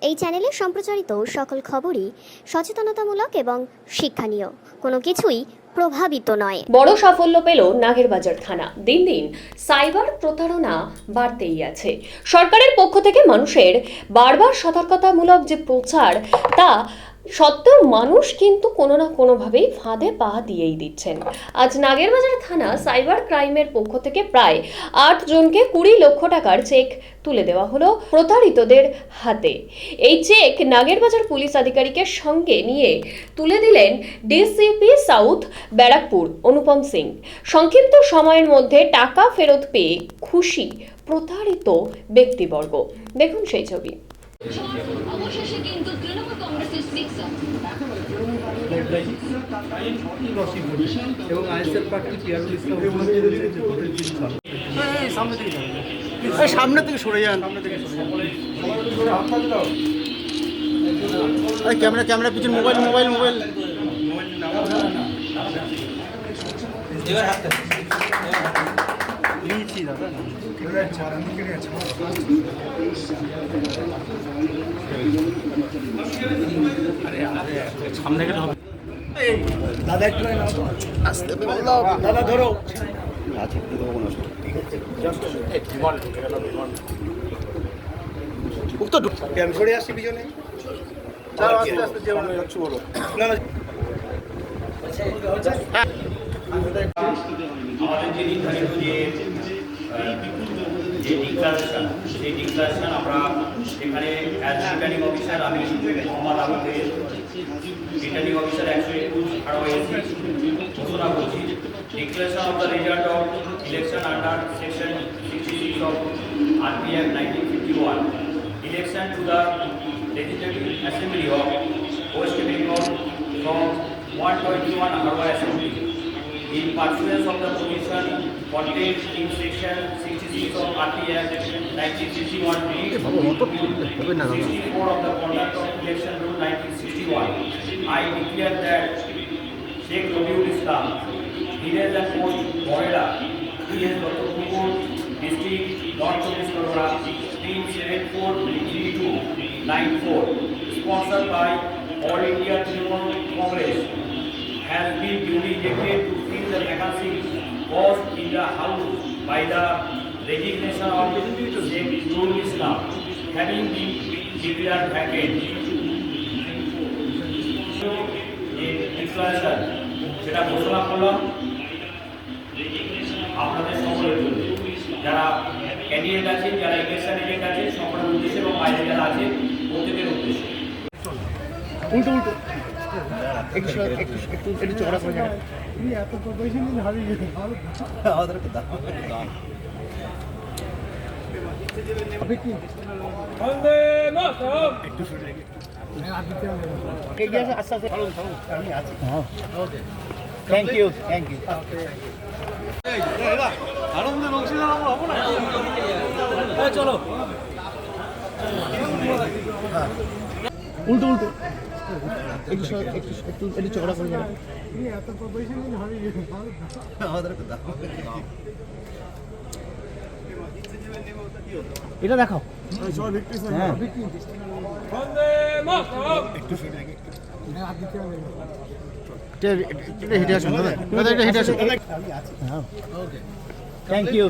এই চ্যানেলে সম্প্রচারিত সকল খবরই সচেতনতামূলক এবং শিক্ষণীয়, কোনো কিছুই প্রভাবিত নয়। বড় সাফল্য পেল নাগেরবাজার থানা। দিন দিন সাইবার প্রতারণা বাড়তেই আছে। সরকারের পক্ষ থেকে মানুষের বারবার সতর্কতামূলক যে প্রচার, তা সত্ত্বেও মানুষ কিন্তু কোনো না কোনোভাবেই ফাঁদে পা দিয়েই দিচ্ছেন। আজ নাগেরবাজার থানা সাইবার ক্রাইমের পক্ষ থেকে প্রায় 8 জনকে 20 লক্ষ টাকার চেক তুলে দেওয়া হলো প্রতারিতদের হাতে। এই চেক নাগেরবাজার পুলিশ আধিকারিকের সঙ্গে নিয়ে তুলে দিলেন ডিসিপি সাউথ ব্যারাকপুর অনুপম সিং। সংক্ষিপ্ত সময়ের মধ্যে টাকা ফেরত পেয়ে খুশি প্রতারিত ব্যক্তিবর্গ। দেখুন সেই ছবি। অবশেষে কিন্তু তৃণমূল কংগ্রেসের সিক্সার এবং আইএসএফ প্রার্থী পিয়ারুল ইসলাম সামনে থেকে সরে যান, ক্যামেরা পিছনে মোবাইল নিয়েছি দাদা। সামনে গেলে হবে দাদা, একটু আসতে দাদা ধরো আছে তো আমি সরে আসছি পিছনে। আস্তে আস্তে যাচ্ছি, বলো না না। আমাদের যে নির্ধারিত যে ডিক্লারেশন, সেই ডিক্লারেশন আমরা এখানে অ্যাজ রিটার্নিং অফিসার আমি মোহাম্মদ আবুকে রিটার্নিং অফিসার 121 হারওয়াইসি ঘোষণা করছি। Declaration of the result of election under section 66 of RP act 1951, election to the legislative assembly of West Bengal from 121 Harbour Assembly in pursuance of the provision contained in section 66 of RP Act 1961 64 of the Conduct of Election Rule 1961. I declare that Sheikh Rabiul Islam, village and post Boreda, PS Dottorpur, district North Chব্বিশ Pargona, 3743294, sponsored by All India Trinamool Congress, has been duly elected to fill the vacancy caused in the House by the resignation of Sheikh Rabiul Islam, having been declared vacant. Declaration সেটা ঘোষণা করলাম আপনাদের সকলের জন্য, যারা candidate আছে, যারা election agent আছে, সকলের উদ্দেশ্যে এবং বাইরে যারা আছে প্রত্যেকের উদ্দেশ্যে। উল্টো একটু চড়া করে যান। Thank you. আনন্দের অংশীদার আমরা হবো না। চলো উল্টো একটু চড়া করে যান। এটা দেখাও। হ্যাঁ হেঁটে আসুন দাদা, এটা হেঁটে আসুন। Thank you.